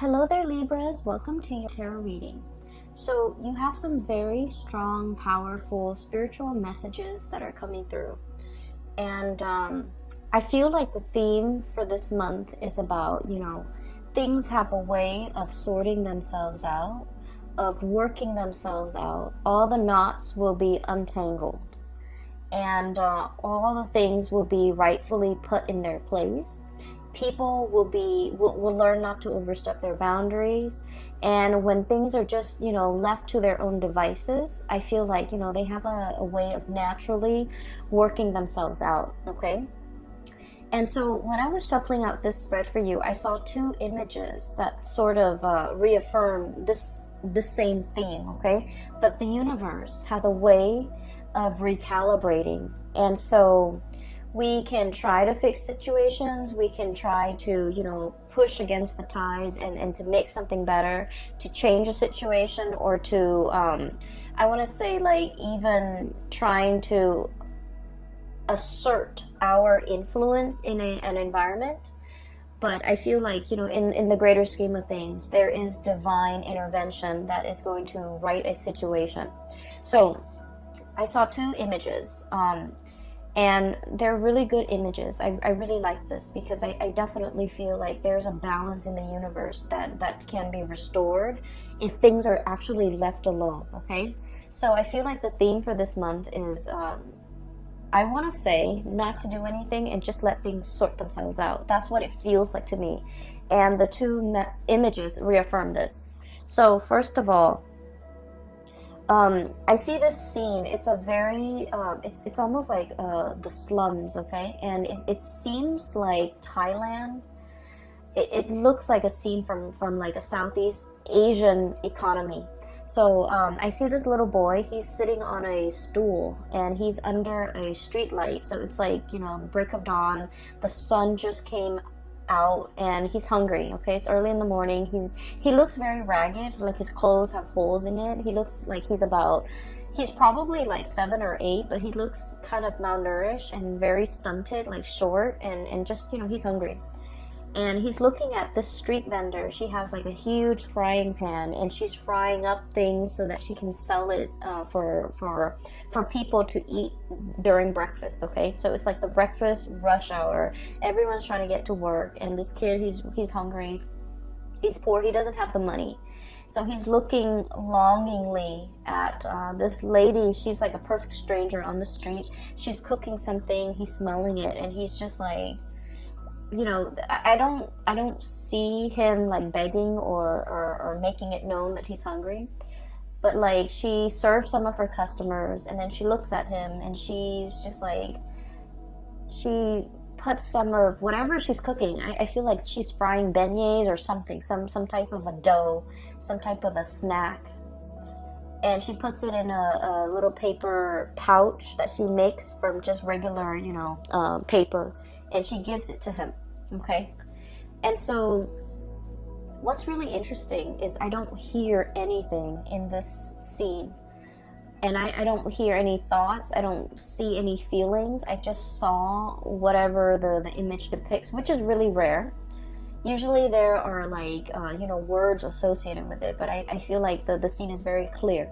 Hello there, Libras. Welcome to your tarot reading. So you have some very strong, powerful spiritual messages that are coming through. And I feel like the theme for this month is about, things have a way of sorting themselves out, of working themselves out. All the knots will be untangled. And all the things will be rightfully put in their place. People will learn not to overstep their boundaries, and when things are just left to their own devices, I feel like they have a way of naturally working themselves out. Okay, and so when I was shuffling out this spread for you, I saw two images that sort of reaffirm this same theme. Okay, that the universe has a way of recalibrating, and so we can try to fix situations, we can try to, push against the tides and to make something better, to change a situation, or to, I want to say, like, even trying to assert our influence in an environment. But I feel like, in the greater scheme of things, there is divine intervention that is going to right a situation. So I saw two images. And they're really good images. I really like this because I definitely feel like there's a balance in the universe that can be restored if things are actually left alone, okay? So I feel like the theme for this month is, I want to say not to do anything and just let things sort themselves out. That's what it feels like to me. And the two images reaffirm this. So first of all, I see this scene. It's a very, it's almost like the slums, okay? And it seems like Thailand. It looks like a scene from like a Southeast Asian economy. So I see this little boy. He's sitting on a stool and he's under a street light. So it's like, the break of dawn. The sun just came out and he's hungry. Okay, it's early in the morning. He looks very ragged, like his clothes have holes in it. He looks like he's probably like 7 or 8, but he looks kind of malnourished and very stunted, like short, and just he's hungry. And he's looking at this street vendor. She has like a huge frying pan and she's frying up things so that she can sell it for people to eat during breakfast. Okay, so it's like the breakfast rush hour. Everyone's trying to get to work, and this kid, he's hungry, he's poor, he doesn't have the money. So he's looking longingly at this lady. She's like a perfect stranger on the street. She's cooking something, he's smelling it, and he's just like, I don't see him like begging or making it known that he's hungry. But like, she serves some of her customers and then she looks at him and she's just like, she puts some of whatever she's cooking. I feel like she's frying beignets or something, some type of a dough, some type of a snack. And she puts it in a little paper pouch that she makes from just regular, paper. And she gives it to him, okay? And so what's really interesting is I don't hear anything in this scene. And I don't hear any thoughts. I don't see any feelings. I just saw whatever the image depicts, which is really rare. Usually there are like, words associated with it, but I feel like the scene is very clear.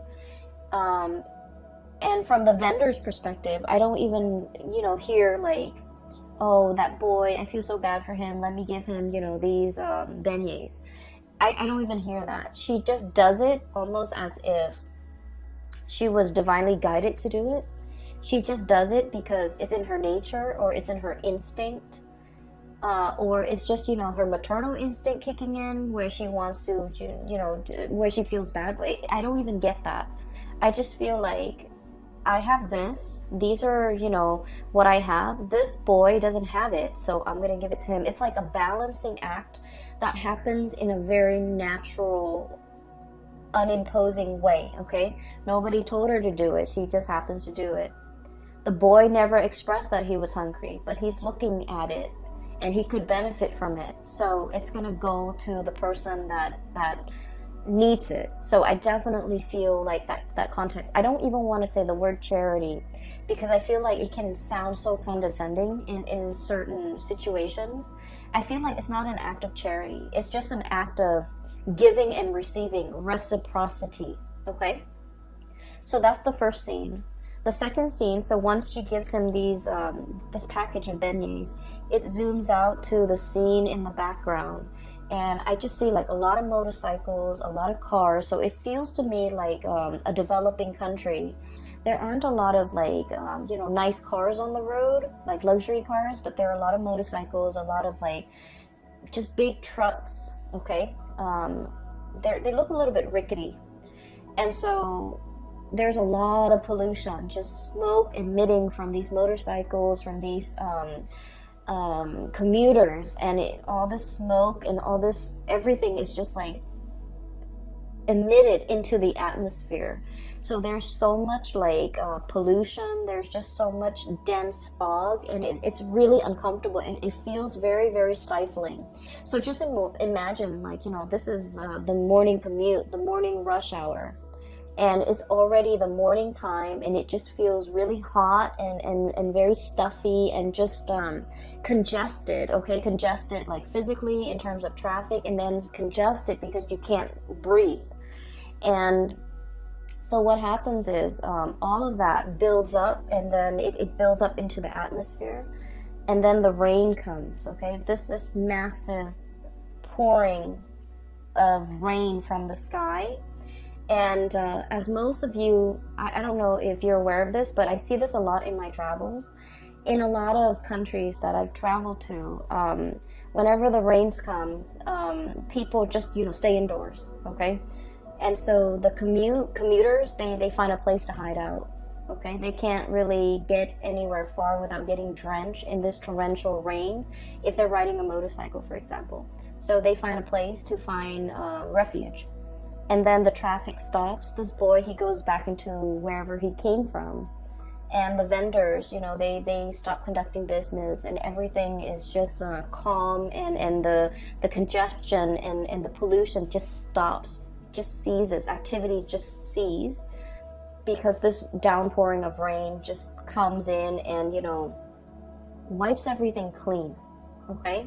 And from the vendor's perspective, I don't even, hear like, oh, that boy, I feel so bad for him, let me give him, these beignets. I don't even hear that. She just does it almost as if she was divinely guided to do it. She just does it because it's in her nature, or it's in her instinct. Or it's just, her maternal instinct kicking in where she wants to, where she feels bad. But I don't even get that. I just feel like I have this. These are, what I have. This boy doesn't have it, so I'm going to give it to him. It's like a balancing act that happens in a very natural, unimposing way, okay? Nobody told her to do it. She just happens to do it. The boy never expressed that he was hungry, but he's looking at it. And he could benefit from it. So it's going to go to the person that needs it. So I definitely feel like that context. I don't even want to say the word charity because I feel like it can sound so condescending in certain situations. I feel like it's not an act of charity. It's just an act of giving and receiving, reciprocity. Okay, so that's the first scene. The second scene, so once she gives him these this package of beignets, it zooms out to the scene in the background, and I just see like a lot of motorcycles, a lot of cars. So it feels to me like a developing country. There aren't a lot of like you know, nice cars on the road, like luxury cars, but there are a lot of motorcycles, a lot of like just big trucks. Okay, they look a little bit rickety, and so there's a lot of pollution, just smoke emitting from these motorcycles, from these commuters, and all this smoke and all this, everything is just like emitted into the atmosphere. So there's so much like pollution, there's just so much dense fog, and it's really uncomfortable, and it feels very, very stifling. So just imagine, like, you know, this is the morning commute, the morning rush hour, and it's already the morning time, and it just feels really hot and very stuffy and just congested. Okay, congested like physically in terms of traffic, and then congested because you can't breathe. And so what happens is all of that builds up, and then it builds up into the atmosphere, and then the rain comes. Okay, this massive pouring of rain from the sky. And as most of you, I don't know if you're aware of this, but I see this a lot in my travels. In a lot of countries that I've traveled to, whenever the rains come, people just, you know, stay indoors, okay? And so the commuters, they find a place to hide out, okay? They can't really get anywhere far without getting drenched in this torrential rain if they're riding a motorcycle, for example. So they find a place to find refuge. And then the traffic stops. This boy, he goes back into wherever he came from. And the vendors, you know, they stop conducting business, and everything is just calm, and the congestion and the pollution just stops, just ceases. Activity just ceases because this downpouring of rain just comes in and, you know, wipes everything clean. Okay?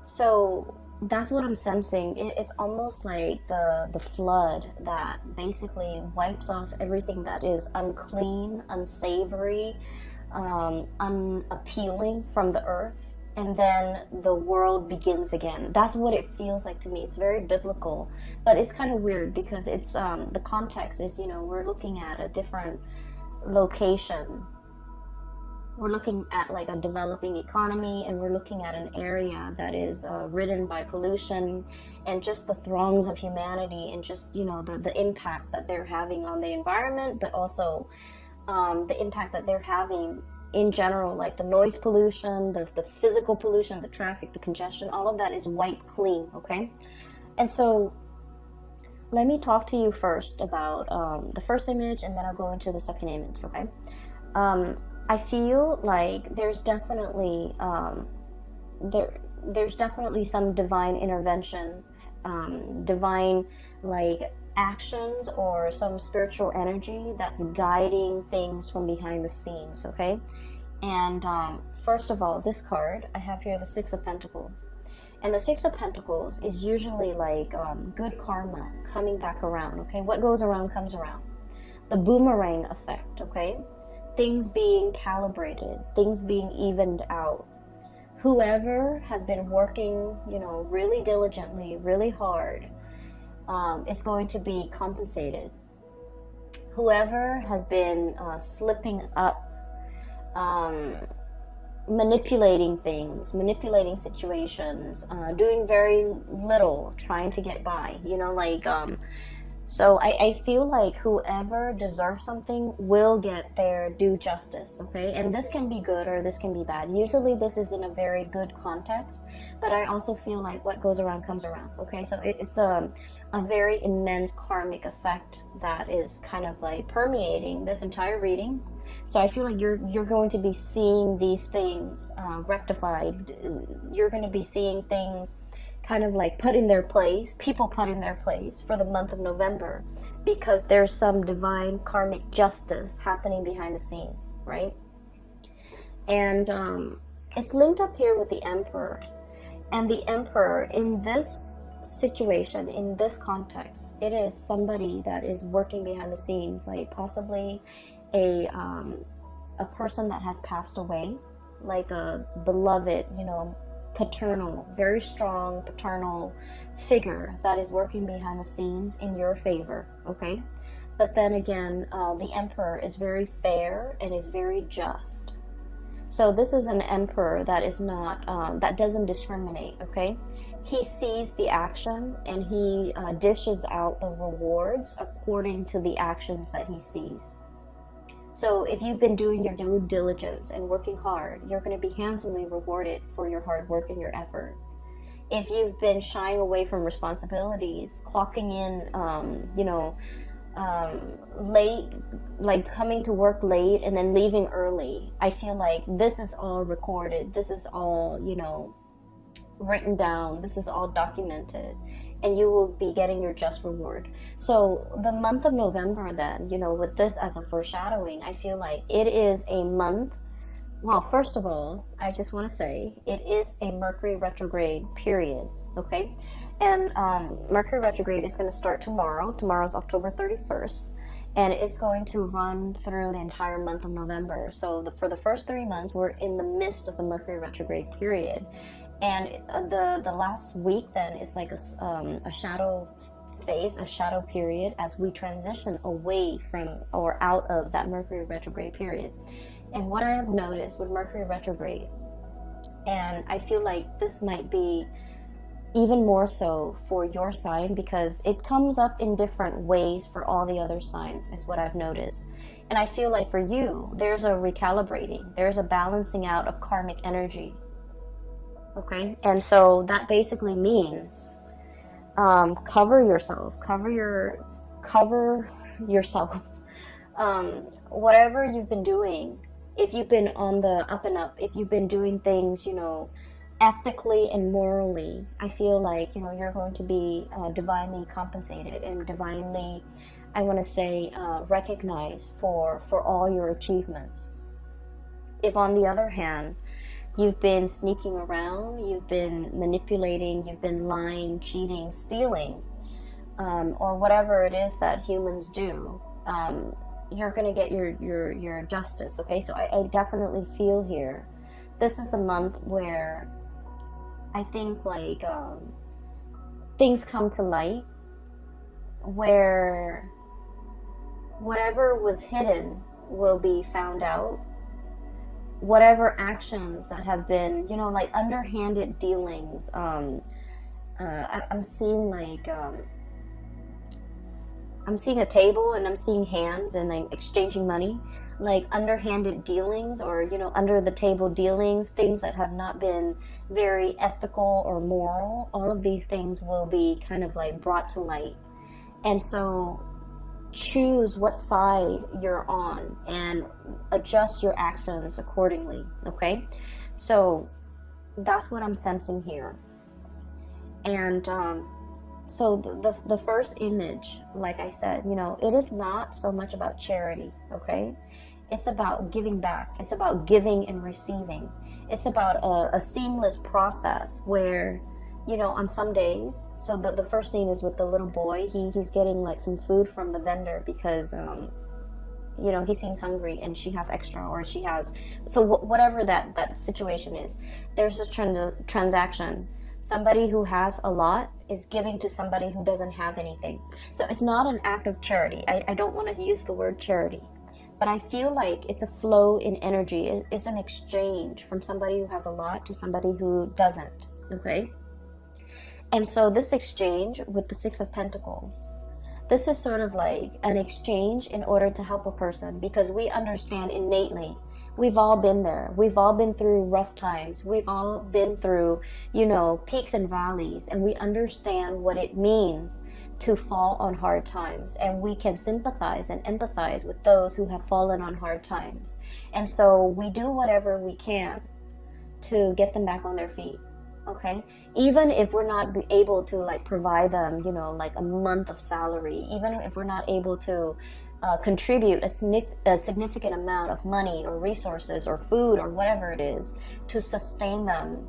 So that's what I'm sensing. It's almost like the flood that basically wipes off everything that is unclean, unsavory, unappealing from the earth, and then the world begins again. That's what it feels like to me. It's very biblical, but it's kind of weird because it's the context is, you know, we're looking at a different location. We're looking at like a developing economy, and we're looking at an area that is ridden by pollution and just the throngs of humanity, and just, you know, the impact that they're having on the environment, but also the impact that they're having in general, like the noise pollution, the physical pollution, the traffic, the congestion, all of that is wiped clean, okay? And so let me talk to you first about the first image, and then I'll go into the second image, okay? I feel like there's definitely there's definitely some divine intervention, divine like actions, or some spiritual energy that's guiding things from behind the scenes. Okay, and first of all, this card I have here, the Six of Pentacles, and the Six of Pentacles is usually like good karma coming back around. Okay, what goes around comes around. The boomerang effect. Okay. Things being calibrated, things being evened out. Whoever has been working, you know, really diligently, really hard, is going to be compensated. Whoever has been slipping up, manipulating things, manipulating situations, doing very little, trying to get by, you know, like so I feel like whoever deserves something will get their due justice, okay? And this can be good or this can be bad. Usually this is in a very good context, but I also feel like what goes around comes around, okay? So it's a very immense karmic effect that is kind of like permeating this entire reading. So I feel like you're going to be seeing these things rectified. You're going to be seeing things kind of like put in their place, people put in their place for the month of November, because there's some divine karmic justice happening behind the scenes, right? And it's linked up here with the Emperor. And the Emperor in this situation, in this context, it is somebody that is working behind the scenes, like possibly a person that has passed away, like a beloved, paternal, very strong paternal figure that is working behind the scenes in your favor, okay? But then again, the emperor is very fair and is very just. So this is an emperor that is not, that doesn't discriminate, okay? He sees the action and he dishes out the rewards according to the actions that he sees. So if you've been doing your due diligence and working hard, you're going to be handsomely rewarded for your hard work and your effort. If you've been shying away from responsibilities, clocking in, late, like coming to work late and then leaving early, I feel like this is all recorded. This is all, written down. This is all documented. And you will be getting your just reward. So the month of November then, with this as a foreshadowing, I feel like it is a month. Well, first of all, I just want to say it is a Mercury retrograde period, okay? And Mercury retrograde is going to start tomorrow. Tomorrow's October 31st. And it's going to run through the entire month of November. So for the first 3 months, we're in the midst of the Mercury retrograde period. And the last week then is like a shadow phase, a shadow period, as we transition away from or out of that Mercury retrograde period. And what I have noticed with Mercury retrograde, and I feel like this might be even more so for your sign because it comes up in different ways for all the other signs, is what I've noticed. And I feel like for you, there's a recalibrating, there's a balancing out of karmic energy. Okay, and so that basically means cover yourself. Whatever you've been doing, if you've been on the up and up, if you've been doing things, ethically and morally, I feel like you're going to be divinely compensated and divinely, I want to say, recognized for all your achievements. If on the other hand, you've been sneaking around, you've been manipulating, you've been lying, cheating, stealing, or whatever it is that humans do, you're going to get your justice, okay? So I definitely feel here, this is the month where I think like things come to light, where whatever was hidden will be found out. Whatever actions that have been, like underhanded dealings, I'm seeing like, I'm seeing a table and I'm seeing hands and like exchanging money, like underhanded dealings or, under the table dealings, things that have not been very ethical or moral. All of these things will be kind of like brought to light. And so choose what side you're on and adjust your actions accordingly, okay? So that's what I'm sensing here. And so the first image, like I said, it is not so much about charity, okay? It's about giving back. It's about giving and receiving. It's about a seamless process where on some days, so the first scene is with the little boy. He's getting like some food from the vendor because he seems hungry and she has extra, or she has, so whatever that situation is, there's a transaction. Somebody who has a lot is giving to somebody who doesn't have anything. So it's not an act of charity. I don't want to use the word charity, but I feel like it's a flow in energy. It's an exchange from somebody who has a lot to somebody who doesn't, okay? And so this exchange with the Six of Pentacles, this is sort of like an exchange in order to help a person, because we understand innately, we've all been there. We've all been through rough times. We've all been through, peaks and valleys, and we understand what it means to fall on hard times. And we can sympathize and empathize with those who have fallen on hard times. And so we do whatever we can to get them back on their feet. Okay, even if we're not able to like provide them, like a month of salary, even if we're not able to contribute a significant amount of money or resources or food or whatever it is to sustain them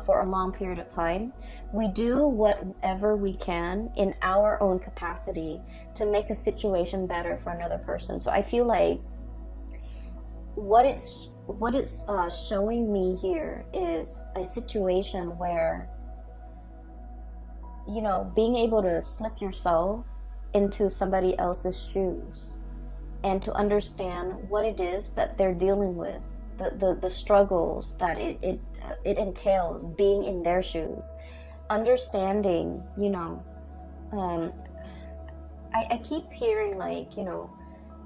for a long period of time, we do whatever we can in our own capacity to make a situation better for another person. So I feel like what it's showing me here is a situation where, you know, being able to slip yourself into somebody else's shoes and to understand what it is that they're dealing with, the struggles that it entails being in their shoes, understanding, you know, I keep hearing, like, you know,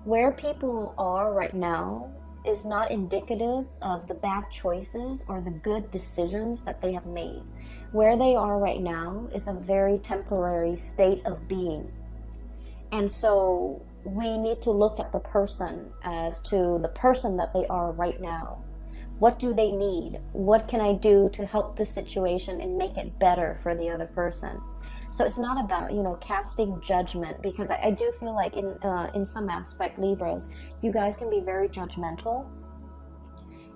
where people are right now is not indicative of the bad choices or the good decisions that they have made. Where they are right now is a very temporary state of being. And so we need to look at the person as to the person that they are right now. What do they need? What can I do to help the situation and make it better for the other person? So it's not about, you know, casting judgment, because I do feel like in some aspect, Libras, you guys can be very judgmental.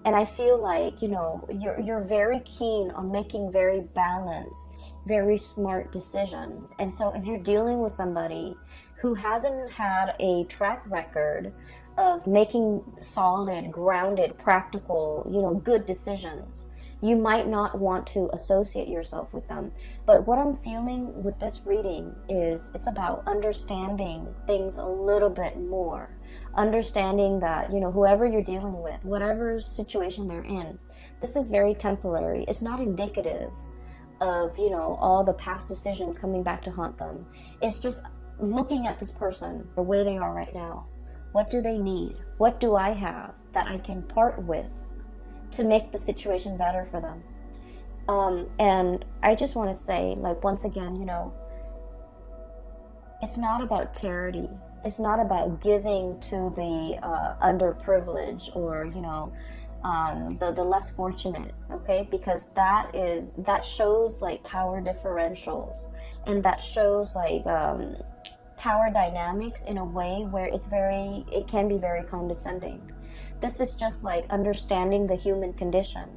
And I feel like, you know, you're very keen on making very balanced, very smart decisions. And so if you're dealing with somebody who hasn't had a track record of making solid, grounded, practical, you know, good decisions, you might not want to associate yourself with them. But what I'm feeling with this reading is it's about understanding things a little bit more. Understanding that, you know, whoever you're dealing with, whatever situation they're in, this is very temporary. It's not indicative of, you know, all the past decisions coming back to haunt them. It's just looking at this person the way they are right now. What do they need? What do I have that I can part with to make the situation better for them? And I just want to say, like, once again, you know, it's not about charity. It's not about giving to the underprivileged or, you know, the less fortunate, okay? Because that shows like power differentials, and that shows like power dynamics in a way where it can be very condescending. This is just like understanding the human condition,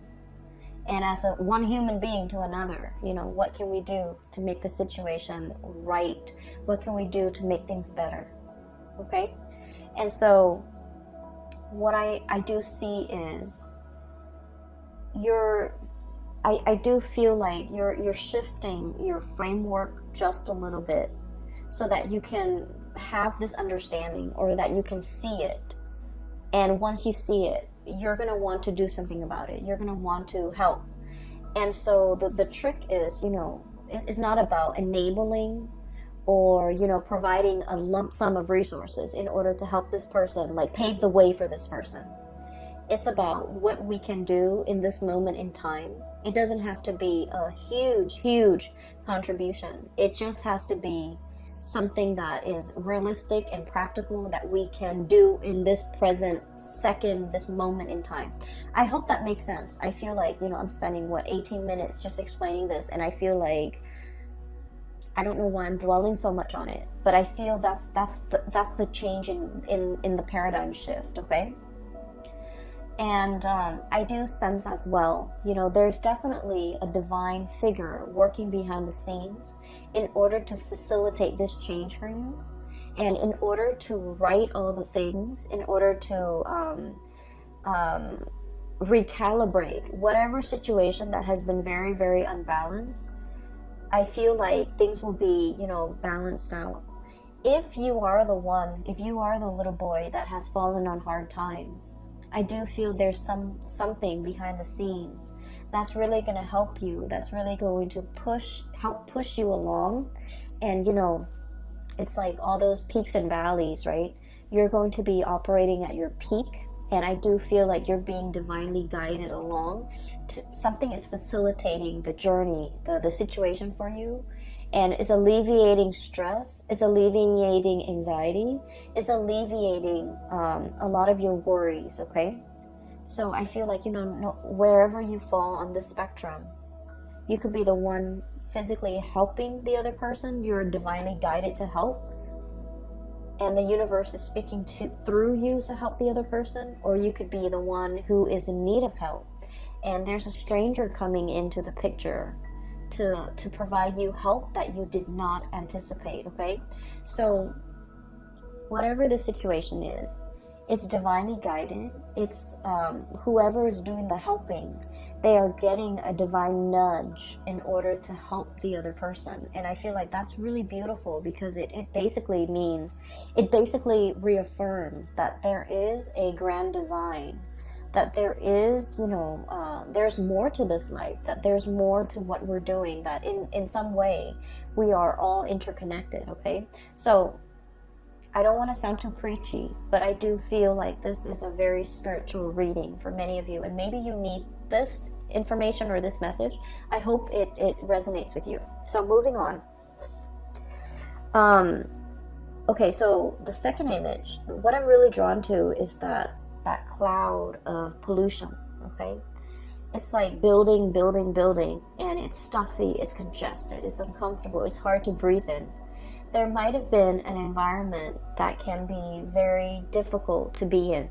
and as one human being to another, you know, what can we do to make the situation right? What can we do to make things better? Okay? And so what I do see is I do feel like you're shifting your framework just a little bit so that you can have this understanding, or that you can see it. And once you see it, you're going to want to do something about it. You're going to want to help. And so the trick is, you know, it's not about enabling or, you know, providing a lump sum of resources in order to help this person, like pave the way for this person. It's about what we can do in this moment in time. It doesn't have to be a huge contribution. It just has to be something that is realistic and practical that we can do in this present second, this moment in time. I hope that makes sense. I feel like, you know, I'm spending 18 minutes just explaining this, and I feel like I don't know why I'm dwelling so much on it, but I feel that's the change in the paradigm shift, okay? And I do sense as well, you know, there's definitely a divine figure working behind the scenes in order to facilitate this change for you, and in order to right all the things, in order to recalibrate whatever situation that has been very, very unbalanced. I feel like things will be, you know, balanced out. If you are the little boy that has fallen on hard times, I do feel there's something behind the scenes that's really going to help you, that's really going to help push you along. And, you know, it's like all those peaks and valleys, right? You're going to be operating at your peak, and I do feel like you're being divinely guided along. Something is facilitating the journey, the situation for you, and is alleviating stress, is alleviating anxiety, is alleviating a lot of your worries, okay? So I feel like, you know, wherever you fall on this spectrum, you could be the one physically helping the other person. You're divinely guided to help, and the universe is speaking through you to help the other person, or you could be the one who is in need of help. and there's a stranger coming into the picture to provide you help that you did not anticipate, okay? So whatever the situation is, it's divinely guided. It's whoever is doing the helping, they are getting a divine nudge in order to help the other person. And I feel like that's really beautiful, because it basically means, it basically reaffirms that there is a grand design, that there is, there's more to this life, that there's more to what we're doing, that in some way we are all interconnected, okay? So I don't want to sound too preachy, but I do feel like this is a very spiritual reading for many of you, and maybe you need this information or this message. I hope it resonates with you. So moving on. Okay, so the second image, what I'm really drawn to is that cloud of pollution, okay? It's like building, and it's stuffy, it's congested, it's uncomfortable, it's hard to breathe in. There might have been an environment that can be very difficult to be in.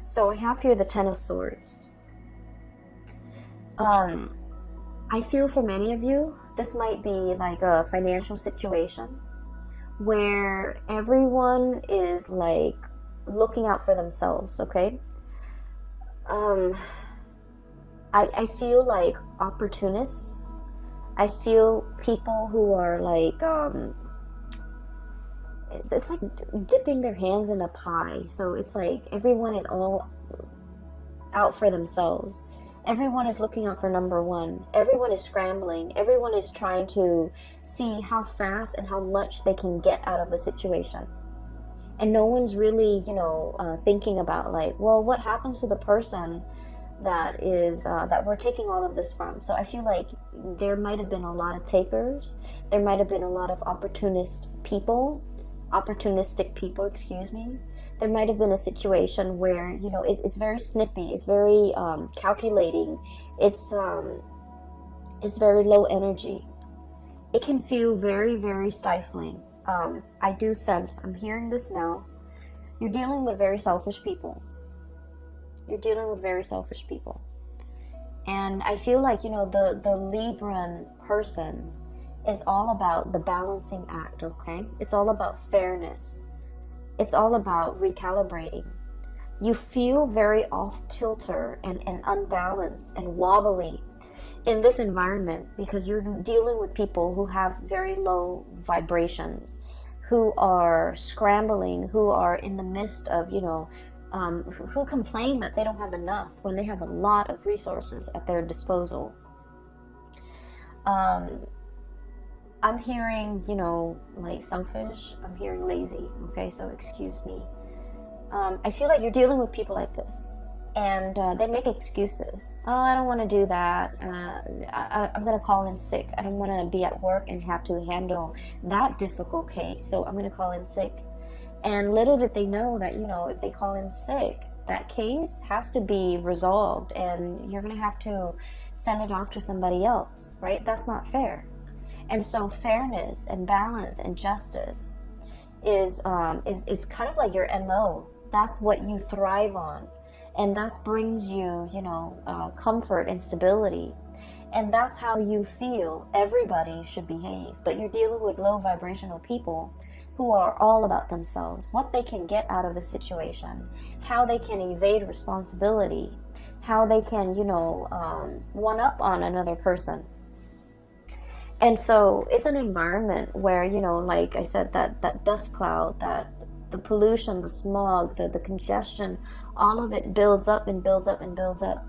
So I have here the Ten of Swords. I feel for many of you, this might be like a financial situation where everyone is like looking out for themselves, okay? I feel like opportunists. I feel people who are like, it's like dipping their hands in a pie. So it's like everyone is all out for themselves. Everyone is looking out for number one. Everyone is scrambling. Everyone is trying to see how fast and how much they can get out of a situation. And no one's really, thinking about like, well, what happens to the person that is that we're taking all of this from. So I feel like there might have been a lot of takers. There might have been a lot of opportunistic people, excuse me. There might have been a situation where, it's very snippy, it's very calculating, it's very low energy. It can feel very, very stifling. I do sense, I'm hearing this now, you're dealing with very selfish people. And I feel like, the Libran person is all about the balancing act, okay? It's all about fairness. It's all about recalibrating. You feel very off kilter and unbalanced and wobbly in this environment because you're dealing with people who have very low vibrations, who are scrambling, who are in the midst of, who complain that they don't have enough when they have a lot of resources at their disposal. I'm hearing, like selfish. I'm hearing lazy. Okay, so excuse me. I feel like you're dealing with people like this, and they make excuses. Oh, I don't want to do that. I'm going to call in sick. I don't want to be at work and have to handle that difficult case, so I'm going to call in sick. And little did they know that, if they call in sick, that case has to be resolved, and you're going to have to send it off to somebody else, right? That's not fair. And so fairness and balance and justice is kind of like your MO. That's what you thrive on. And that brings you, comfort and stability. And that's how you feel everybody should behave. But you're dealing with low vibrational people who are all about themselves, what they can get out of a situation, how they can evade responsibility, how they can, one up on another person. And so it's an environment where, like I said, that dust cloud, that the pollution, the smog, the congestion, all of it builds up and builds up and builds up.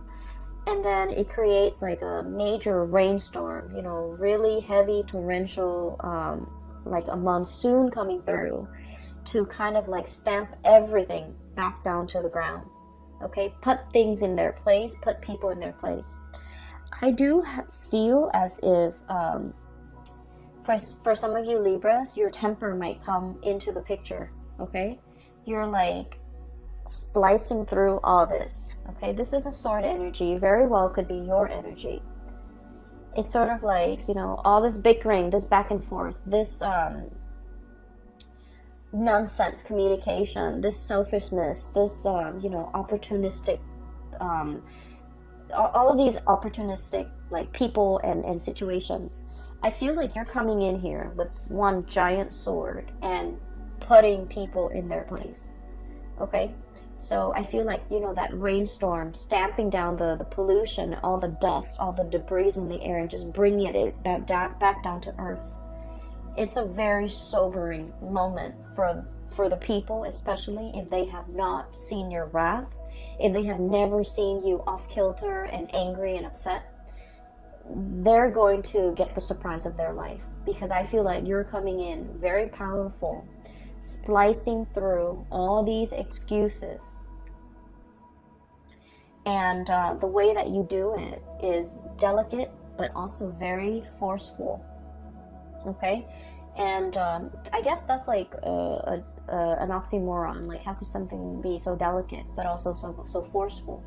And then it creates like a major rainstorm, really heavy torrential, like a monsoon coming through to kind of like stamp everything back down to the ground. Okay, put things in their place, put people in their place. I do feel as if for some of you Libras, your temper might come into the picture, okay? You're like splicing through all this, okay? This is a sword energy, very well could be your energy. It's sort of like, all this bickering, this back and forth, this nonsense communication, this selfishness, this, opportunistic all of these opportunistic like people and situations. I feel like you're coming in here with one giant sword and putting people in their place. Okay? So I feel like, you know, that rainstorm stamping down the pollution, all the dust, all the debris in the air, and just bringing it back down to earth. It's a very sobering moment for the people, especially if they have not seen your wrath, if they have never seen you off kilter and angry and upset. They're going to get the surprise of their life, because I feel like you're coming in very powerful, splicing through all these excuses. And the way that you do it is delicate, but also very forceful. Okay? And I guess that's like an oxymoron. Like, how could something be so delicate, but also so forceful?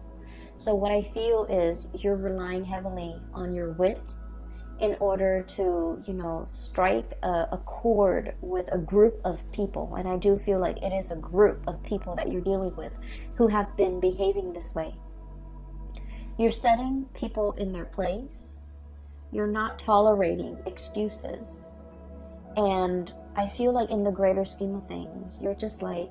So what I feel is you're relying heavily on your wit in order to, you know, strike a chord with a group of people. And I do feel like it is a group of people that you're dealing with who have been behaving this way. You're setting people in their place. You're not tolerating excuses. And I feel like in the greater scheme of things, you're just like,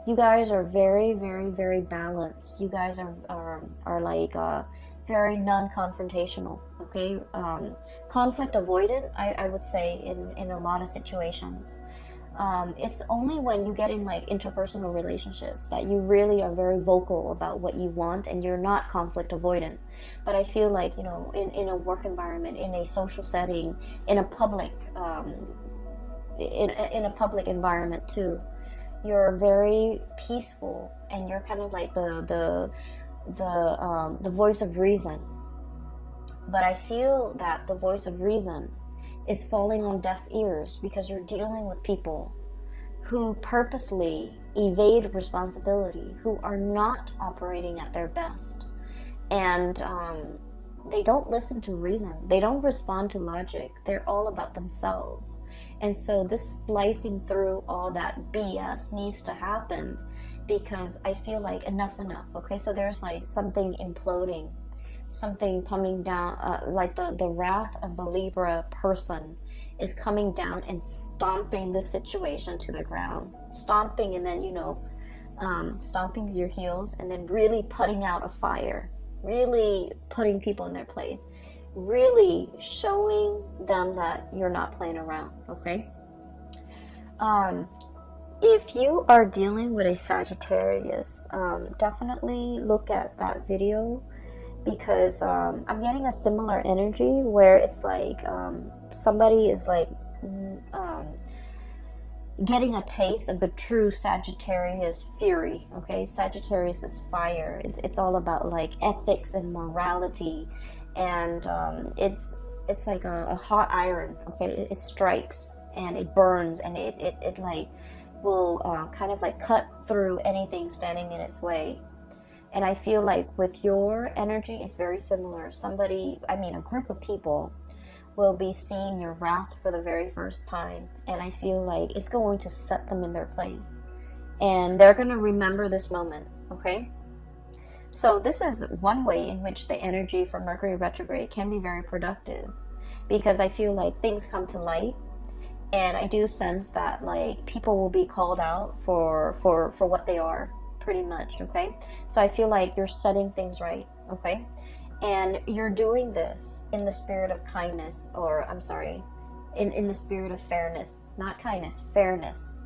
you guys are very, very, very balanced. You guys are like very non-confrontational, okay? Conflict avoided, I would say, in a lot of situations. It's only when you get in like interpersonal relationships that you really are very vocal about what you want, and you're not conflict avoidant. But I feel like, you know, in a work environment, in a social setting, in a public in a public environment too, you're very peaceful, and you're kind of like the voice of reason. But I feel that the voice of reason is falling on deaf ears, because you're dealing with people who purposely evade responsibility, who are not operating at their best, and they don't listen to reason. They don't respond to logic. They're all about themselves. And so this splicing through all that BS needs to happen, because I feel like enough's enough. Okay, so there's like something imploding, something coming down, like the wrath of the Libra person is coming down and stomping the situation to the ground. Stomping, and then, you know, stomping your heels, and then really putting out a fire, really putting people in their place, really showing them that you're not playing around. Okay? If you are dealing with a Sagittarius, definitely look at that video, because I'm getting a similar energy where it's like somebody is like getting a taste of the true Sagittarius fury. Okay, Sagittarius is fire. It's all about like ethics and morality, and it's like a hot iron. Okay, it strikes and it burns, and it like will kind of like cut through anything standing in its way. And I feel like with your energy, it's very similar. A group of people will be seeing your wrath for the very first time, and I feel like it's going to set them in their place, and they're going to remember this moment. Okay, so this is one way in which the energy for Mercury retrograde can be very productive, because I feel like things come to light, and I do sense that like people will be called out for what they are, pretty much. Okay, so I feel like you're setting things right. Okay, and you're doing this in the spirit of kindness, or I'm sorry, in the spirit of fairness. Not kindness, fairness.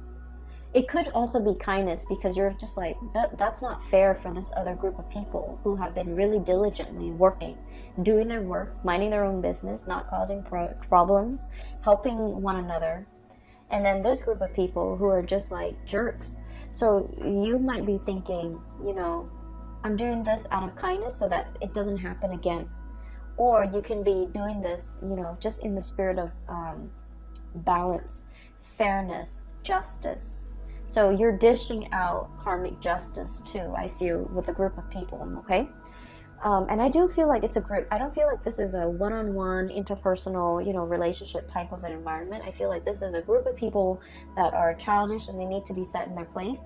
It could also be kindness, because you're just like, that's not fair for this other group of people who have been really diligently working, doing their work, minding their own business, not causing problems, helping one another. And then this group of people who are just like jerks. So you might be thinking, you know, I'm doing this out of kindness so that it doesn't happen again. Or you can be doing this, you know, just in the spirit of balance, fairness, justice. So you're dishing out karmic justice too, I feel, with a group of people. Okay, and I do feel like it's a group. I don't feel like this is a one-on-one interpersonal, you know, relationship type of an environment. I feel like this is a group of people that are childish, and they need to be set in their place.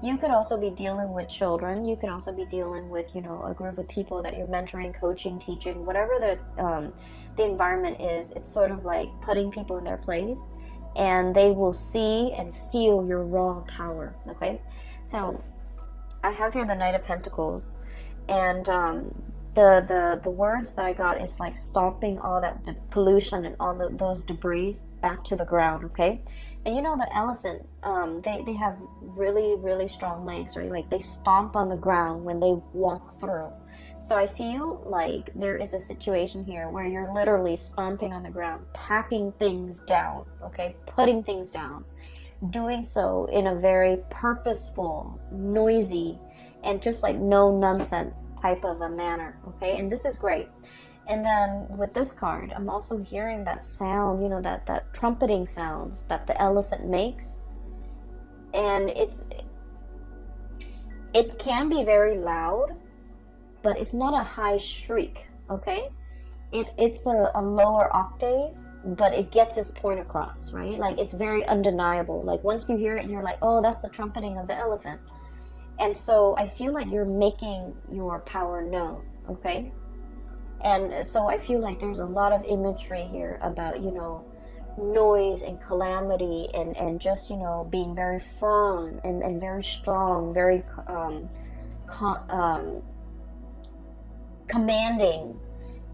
You could also be dealing with children. You could also be dealing with, you know, a group of people that you're mentoring, coaching, teaching, whatever the environment is. It's sort of like putting people in their place, and they will see and feel your raw power. Okay, so I have here the Knight of Pentacles, and the words that I got is like stomping all that pollution and all those debris back to the ground. Okay, and you know the elephant, they have really strong legs, right? Like they stomp on the ground when they walk through. So I feel like there is a situation here where you're literally stomping on the ground, packing things down. Okay, putting things down, doing so in a very purposeful, noisy, and just like no nonsense type of a manner. Okay, and this is great. And then with this card, I'm also hearing that sound, you know, that trumpeting sounds that the elephant makes, and it can be very loud, but it's not a high shriek. Okay, it's a lower octave, but it gets its point across, right? Like it's very undeniable. Like once you hear it, you're like, oh, that's the trumpeting of the elephant. And so I feel like you're making your power known, okay? And so I feel like there's a lot of imagery here about, you know, noise and calamity, and just, you know, being very firm and very strong, very commanding,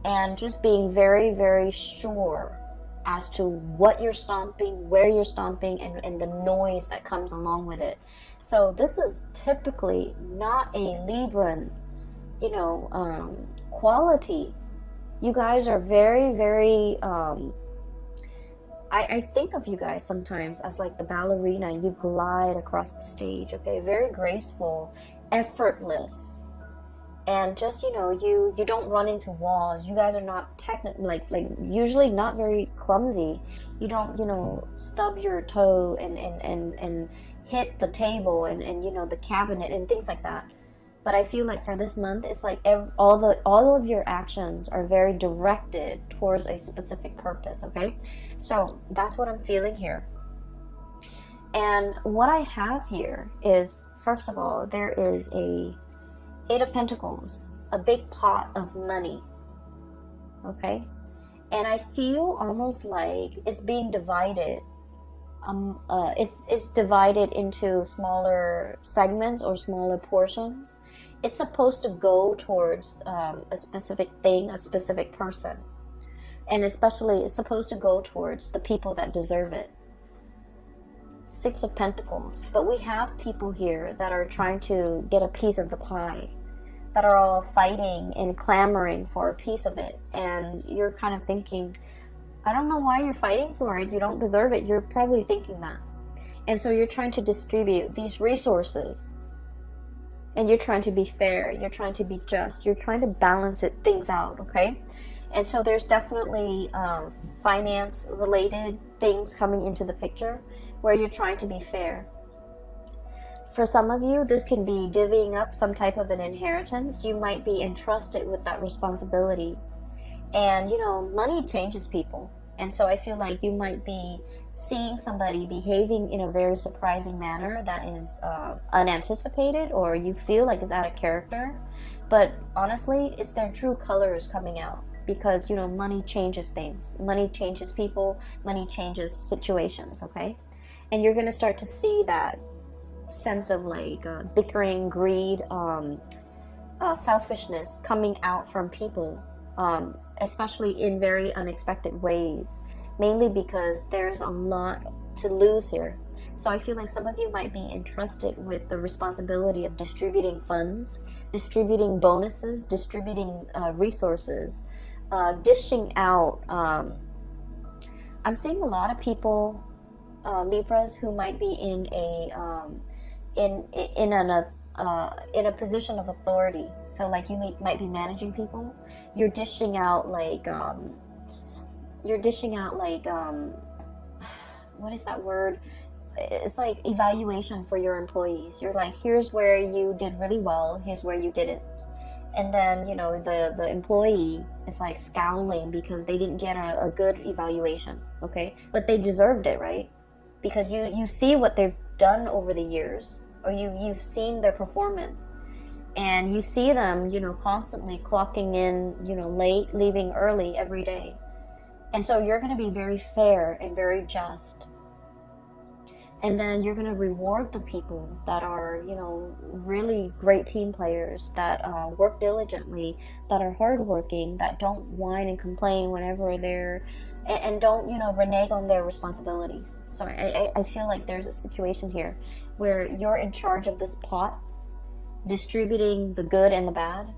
and just being very sure as to what you're stomping, where you're stomping, and the noise that comes along with it. So this is typically not a Libran, you know, quality. You guys are very I think of you guys sometimes as like the ballerina. You glide across the stage, okay? Very graceful, effortless. And just, you know, you don't run into walls. You guys are not like usually not very clumsy. You don't, you know, stub your toe and hit the table and you know, the cabinet and things like that. But I feel like for this month, it's like all of your actions are very directed towards a specific purpose. Okay, so that's what I'm feeling here. And what I have here is, first of all, there is a Eight of Pentacles, a big pot of money. Okay, and I feel almost like it's being divided. It's divided into smaller segments or smaller portions. It's supposed to go towards a specific thing, a specific person, and especially it's supposed to go towards the people that deserve it. Six of Pentacles, but we have people here that are trying to get a piece of the pie, that are all fighting and clamoring for a piece of it, and you're kind of thinking, I don't know why you're fighting for it. You don't deserve it. You're probably thinking that. And so you're trying to distribute these resources. And you're trying to be fair. You're trying to be just. You're trying to balance things out, okay? And so there's definitely finance-related things coming into the picture where you're trying to be fair. For some of you, this can be divvying up some type of an inheritance. You might be entrusted with that responsibility. And, you know, money changes people. And so I feel like you might be seeing somebody behaving in a very surprising manner that is unanticipated, or you feel like it's out of character. But honestly, it's their true colors coming out. Because, you know, money changes things. Money changes people. Money changes situations, okay? And you're going to start to see that sense of like bickering, greed, selfishness coming out from people. Especially in very unexpected ways, mainly because there's a lot to lose here. So I feel like some of you might be entrusted with the responsibility of distributing funds, distributing bonuses, distributing resources, dishing out. I'm seeing a lot of people, Libras, who might be in a position of authority. So like you might be managing people. You're dishing out like what is that word? It's like evaluation for your employees. You're like, here's where you did really well, here's where you didn't. And then, you know, the employee is like scowling because they didn't get a good evaluation, okay? But they deserved it, right? Because you see what they've done over the years. or you've seen their performance, and you see them, you know, constantly clocking in, you know, late, leaving early every day. And so you're going to be very fair and very just. And then you're going to reward the people that are, you know, really great team players, that work diligently, that are hardworking, that don't whine and complain whenever they're, and don't, you know, renege on their responsibilities. So I feel like there's a situation here where you're in charge of this pot, distributing the good and the bad.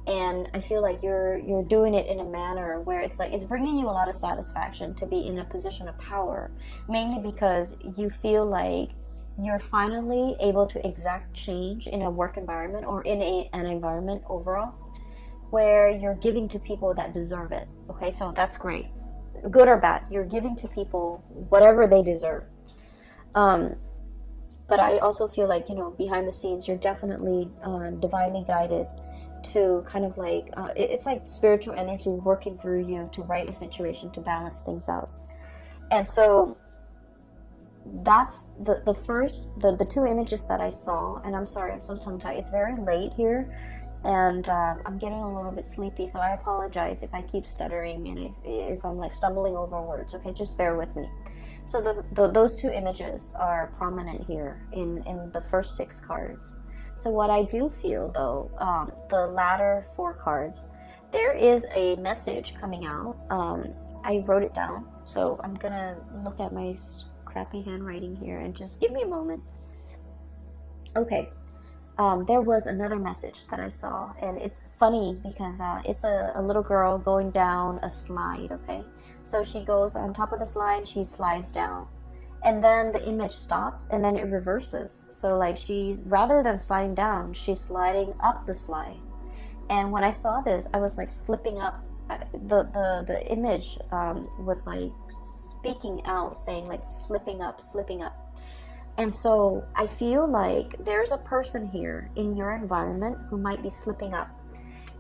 And I feel like you're doing it in a manner where it's like it's bringing you a lot of satisfaction to be in a position of power, mainly because you feel like you're finally able to exact change in a work environment or in an environment overall where you're giving to people that deserve it. Okay, so that's great. Good or bad, you're giving to people whatever they deserve. But I also feel like, you know, behind the scenes, you're definitely divinely guided to kind of like, it's like spiritual energy working through you to right a situation, to balance things out. And so that's the two images that I saw. And I'm sorry, I'm so tongue-tied. It's very late here, and I'm getting a little bit sleepy, so I apologize if I keep stuttering and if I'm like stumbling over words. Okay, just bear with me. So those two images are prominent here in the first 6 cards. So what I do feel, though, the latter 4 cards, there is a message coming out. I wrote it down, so I'm gonna look at my crappy handwriting here and just give me a moment. Okay, there was another message that I saw, and it's funny because it's a little girl going down a slide, okay? So she goes on top of the slide, she slides down. And then the image stops, and then it reverses. So like she's, rather than sliding down, she's sliding up the slide. And when I saw this, I was like slipping up. The image was like speaking out, saying like slipping up, slipping up. And so I feel like there's a person here in your environment who might be slipping up.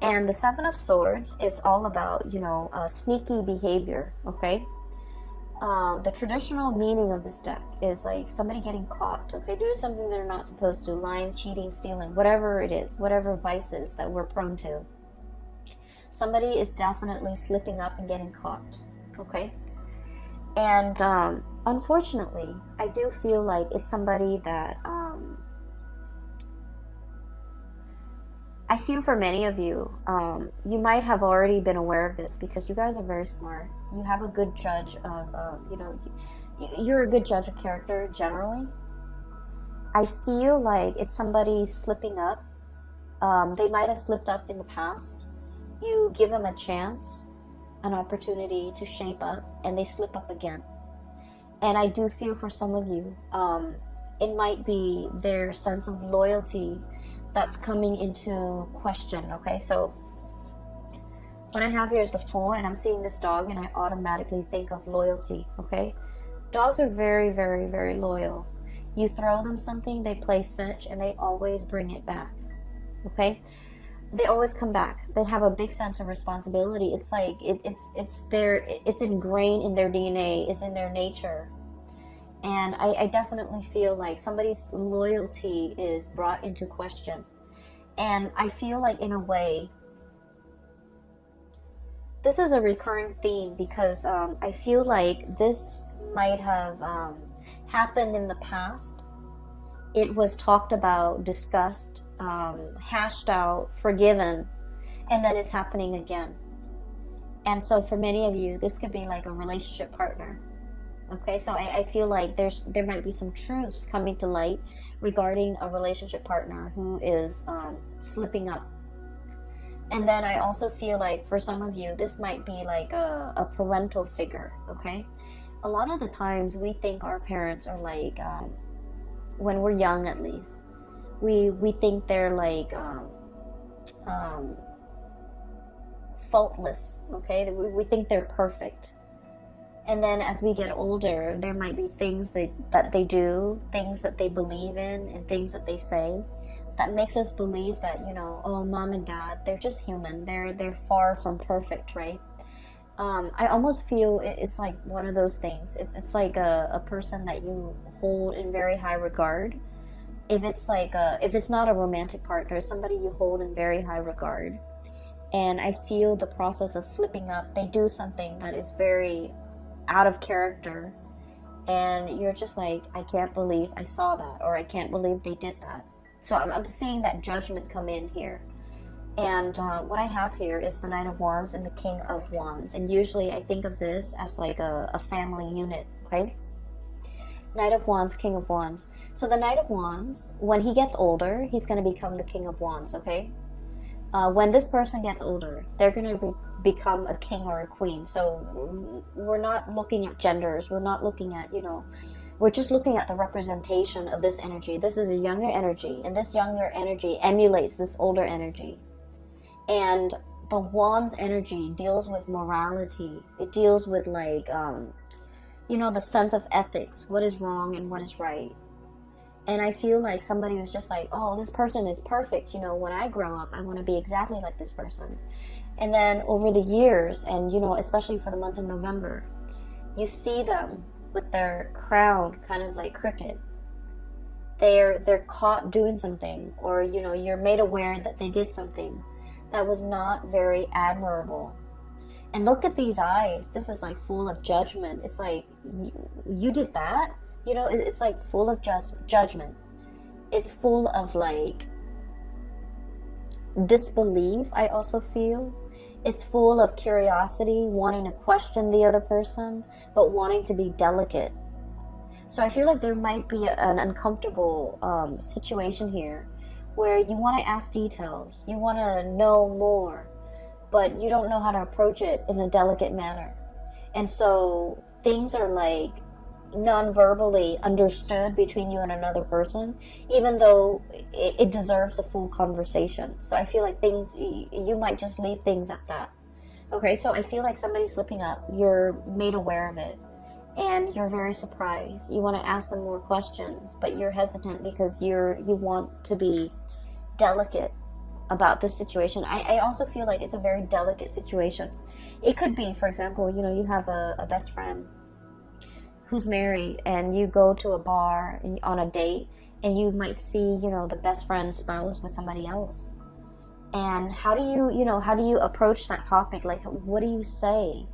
And the 7 of Swords is all about, you know, sneaky behavior, okay? The traditional meaning of this deck is like somebody getting caught, okay, doing something they're not supposed to, lying, cheating, stealing, whatever it is, whatever vices that we're prone to. Somebody is definitely slipping up and getting caught, okay? And unfortunately, I do feel like it's somebody that I feel for many of you, you might have already been aware of this because you guys are very smart. You have a good judge of, you know, you're a good judge of character generally. I feel like it's somebody slipping up. They might have slipped up in the past. You give them a chance, an opportunity to shape up, and they slip up again. And I do feel for some of you, it might be their sense of loyalty that's coming into question, okay? So what I have here is the Fool, and I'm seeing this dog, and I automatically think of loyalty, okay? Dogs are very, very, very loyal. You throw them something, they play fetch, and they always bring it back, okay? They always come back. They have a big sense of responsibility. It's like, it's ingrained in their DNA, it's in their nature. And I definitely feel like somebody's loyalty is brought into question. And I feel like, in a way, this is a recurring theme because I feel like this might have happened in the past. It was talked about, discussed, hashed out, forgiven, and then it's happening again. And so for many of you, this could be like a relationship partner. Okay, so I feel like there might be some truths coming to light regarding a relationship partner who is slipping up. And then I also feel like for some of you, this might be like a parental figure, okay? A lot of the times we think our parents are like, when we're young at least, we think they're like faultless, okay? We think they're perfect. And then as we get older, there might be things that they do, things that they believe in, and things that they say that makes us believe that, you know, oh, mom and dad, they're just human. They're far from perfect, right? I almost feel it's like one of those things. It's like a person that you hold in very high regard, if it's like if it's not a romantic partner, somebody you hold in very high regard. And I feel the process of slipping up, they do something that is very out of character, and you're just like, I can't believe I saw that, or I can't believe they did that. So I'm seeing that judgment come in here. And what I have here is the Knight of Wands and the King of Wands. And usually I think of this as like a family unit, okay? Knight of Wands, King of Wands. So the Knight of Wands, when he gets older, he's going to become the King of Wands, okay? When this person gets older, they're going to become a king or a queen. So we're not looking at genders. We're not looking at, you know, we're just looking at the representation of this energy. This is a younger energy, and this younger energy emulates this older energy. And the Wands energy deals with morality. It deals with like, you know, the sense of ethics. What is wrong and what is right. And I feel like somebody was just like, oh, this person is perfect. You know, when I grow up, I want to be exactly like this person. And then over the years, and, you know, especially for the month of November, you see them with their crown kind of like crooked. They're caught doing something, or, you know, you're made aware that they did something that was not very admirable. And look at these eyes. This is like full of judgment. It's like, you did that? You know, it's like full of judgment. It's full of like disbelief, I also feel. It's full of curiosity, wanting to question the other person, but wanting to be delicate. So I feel like there might be an uncomfortable situation here where you want to ask details, you want to know more, but you don't know how to approach it in a delicate manner. And so things are like non-verbally understood between you and another person, even though it deserves a full conversation. So I feel like things, you might just leave things at that. Okay, so I feel like somebody's slipping up, you're made aware of it, and you're very surprised. You want to ask them more questions, but you're hesitant because you want to be delicate about this situation. I also feel like it's a very delicate situation. It could be, for example, you know, you have a best friend who's married, and you go to a bar on a date, and you might see, you know, the best friend's spouse with somebody else. And how do you approach that topic? Like, what do you say?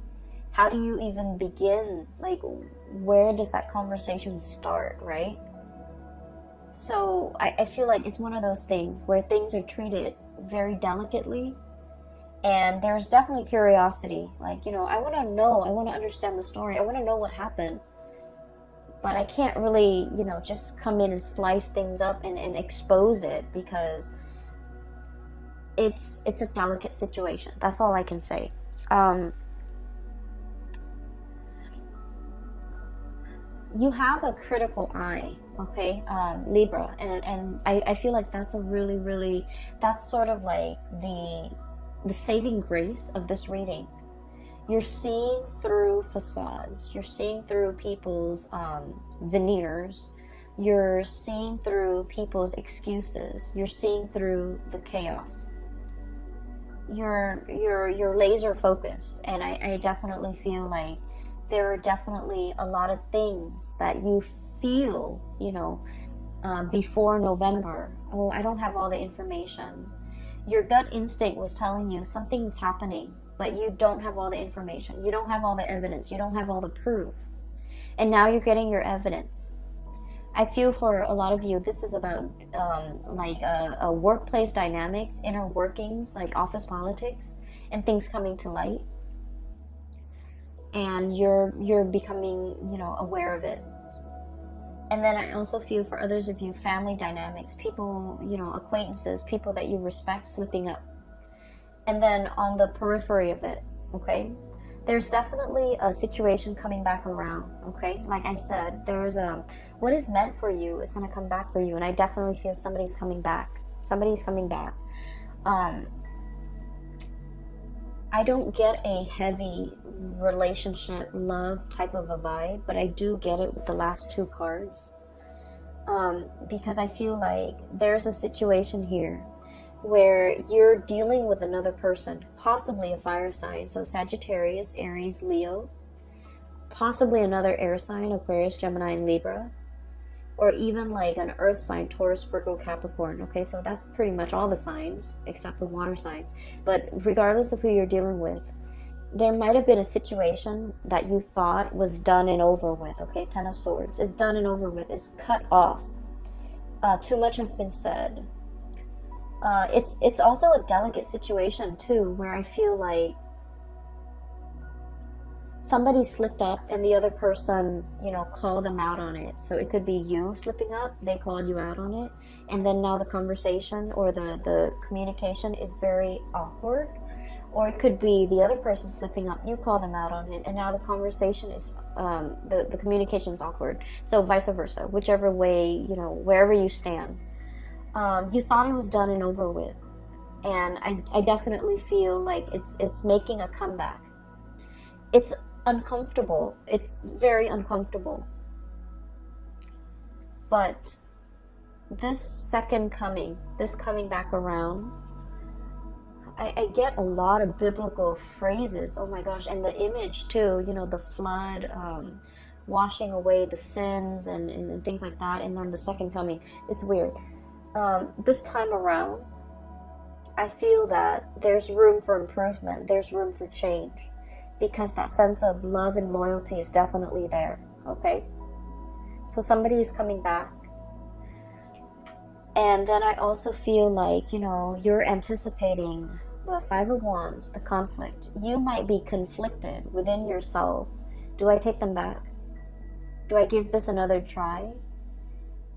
How do you even begin? Like, where does that conversation start, right? So I feel like it's one of those things where things are treated very delicately, and there's definitely curiosity. Like, you know, I want to know, I want to understand the story, I want to know what happened. But I can't really, you know, just come in and slice things up and expose it, because it's a delicate situation. That's all I can say. You have a critical eye, okay, Libra, and I feel like that's a really, that's sort of like the saving grace of this reading. You're seeing through facades. You're seeing through people's veneers. You're seeing through people's excuses. You're seeing through the chaos. You're laser focused, and I definitely feel like there are definitely a lot of things that you feel, you know, before November. Oh, I don't have all the information. Your gut instinct was telling you something's happening, but you don't have all the information. You don't have all the evidence. You don't have all the proof. And now you're getting your evidence. I feel for a lot of you, this is about like a workplace dynamics, inner workings, like office politics, and things coming to light. And you're becoming, you know, aware of it. And then I also feel for others of you, family dynamics, people, you know, acquaintances, people that you respect slipping up. And then on the periphery of it, okay, there's definitely a situation coming back around, okay? Like I said, there's what is meant for you is going to come back for you, and I definitely feel somebody's coming back. Somebody's coming back. I don't get a heavy relationship, love type of a vibe, but I do get it with the last two cards. Because I feel like there's a situation here where you're dealing with another person, possibly a fire sign, so Sagittarius, Aries, Leo, possibly another air sign, Aquarius, Gemini, and Libra. or even like an earth sign, Taurus, Virgo, Capricorn. Okay, so that's pretty much all the signs except the water signs. But regardless of who you're dealing with, there might have been a situation that you thought was done and over with. Okay, Ten of Swords. It's done and over with. It's cut off. Too much has been said. It's also a delicate situation too, where I feel like somebody slipped up and the other person, called them out on it. So it could be you slipping up, they called you out on it, and then now the conversation or the communication is very awkward. Or it could be the other person slipping up, you call them out on it, and now the conversation is, the communication is awkward. So vice versa, whichever way, wherever you stand. You thought it was done and over with. And I definitely feel like it's making a comeback. It's uncomfortable. It's very uncomfortable. But this coming back around, I get a lot of biblical phrases. Oh my gosh. And the image too, the flood, washing away the sins and things like that. And then the second coming. It's weird. This time around, I feel that there's room for improvement. There's room for change. Because that sense of love and loyalty is definitely there. Okay? So somebody is coming back. And then I also feel like, you're anticipating the Five of Wands, the conflict. You might be conflicted within yourself. Do I take them back? Do I give this another try?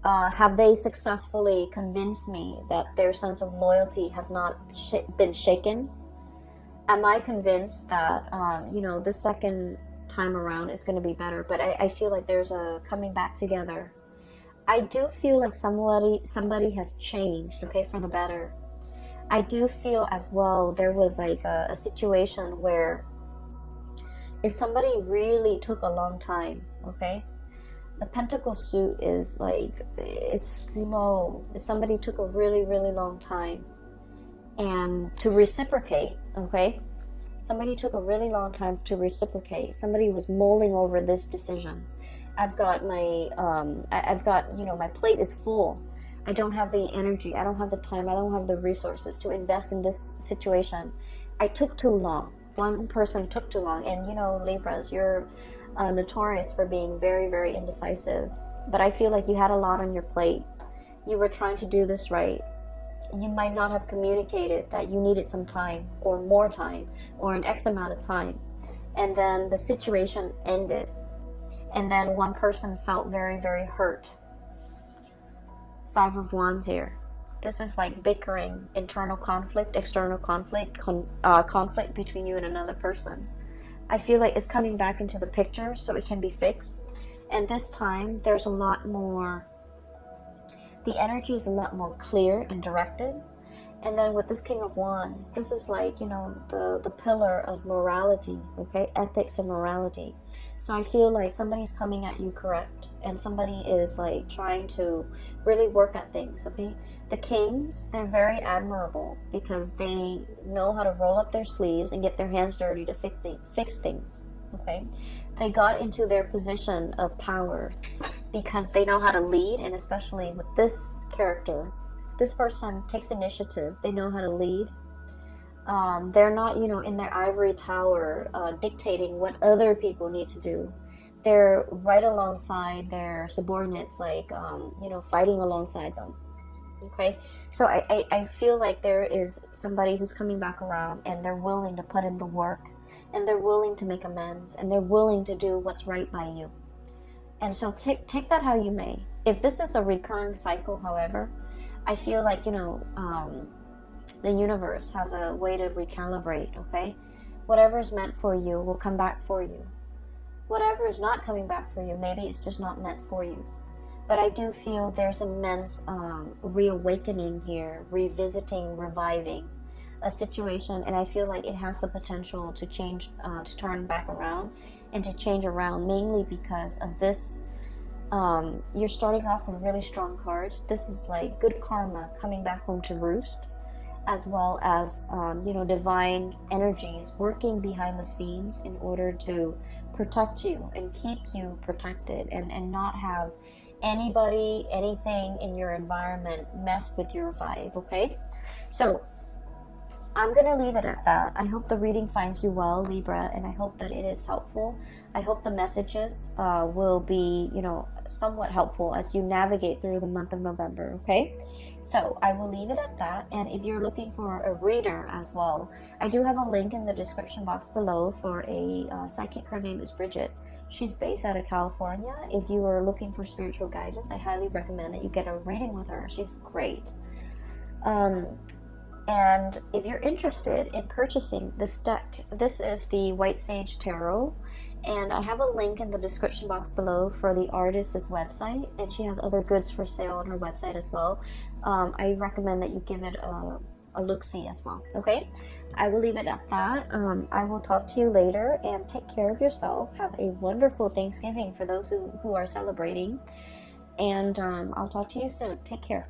Have they successfully convinced me that their sense of loyalty has not been shaken? Am I convinced that, the second time around is going to be better? But I feel like there's a coming back together. I do feel like somebody has changed, okay, for the better. I do feel as well there was like a situation where if somebody really took a long time, okay, the pentacle suit is like, it's slow. If somebody took a really, really long time and to reciprocate, okay, somebody took a really long time to reciprocate. Somebody was mulling over this decision. I've got my plate is full. I don't have the energy. I don't have the time. I don't have the resources to invest in this situation. I took too long. One person took too long. And Libras, you're notorious for being very, very indecisive. But I feel like you had a lot on your plate. You were trying to do this right. You might not have communicated that you needed some time or more time or an X amount of time. And then the situation ended. And then one person felt very, very hurt. Five of Wands here. This is like bickering, internal conflict, external conflict, conflict between you and another person. I feel like it's coming back into the picture so it can be fixed. And this time, there's a lot more, the energy is a lot more clear and directed. And then with this King of Wands, this is like, the pillar of morality, okay? Ethics and morality. So I feel like somebody's coming at you correct. And somebody is like trying to really work at things, okay? The Kings, they're very admirable because they know how to roll up their sleeves and get their hands dirty to fix things, okay? They got into their position of power because they know how to lead. And especially with this character, this person takes initiative. They know how to lead. They're not, in their ivory tower dictating what other people need to do. They're right alongside their subordinates, like, fighting alongside them. Okay? So I feel like there is somebody who's coming back around and they're willing to put in the work and they're willing to make amends and they're willing to do what's right by you. And so take that how you may. If this is a recurring cycle, however, I feel like, the universe has a way to recalibrate, okay? Whatever is meant for you will come back for you. Whatever is not coming back for you, maybe it's just not meant for you. But I do feel there's immense reawakening here, revisiting, reviving a situation. And I feel like it has the potential to change, to turn back around and to change around, mainly because of this. You're starting off with really strong cards. This is like good karma coming back home to roost, as well as divine energies working behind the scenes in order to protect you and keep you protected, and not have anybody, anything in your environment mess with your vibe, okay? So I'm gonna leave it at that. I hope the reading finds you well, Libra, and I hope that it is helpful. I hope the messages will be, you know, somewhat helpful as you navigate through the month of November, okay? So I will leave it at that. And if you're looking for a reader as well, I do have a link in the description box below for a psychic. Her name is Bridget. She's based out of California. If you are looking for spiritual guidance, I highly recommend that you get a reading with her. She's great. And if you're interested in purchasing this deck, this is the White Sage Tarot, and I have a link in the description box below for the artist's website, and she has other goods for sale on her website as well. I recommend that you give it a look-see as well, okay? I will leave it at that. I will talk to you later, and take care of yourself. Have a wonderful Thanksgiving for those who are celebrating, and I'll talk to you soon. Take care.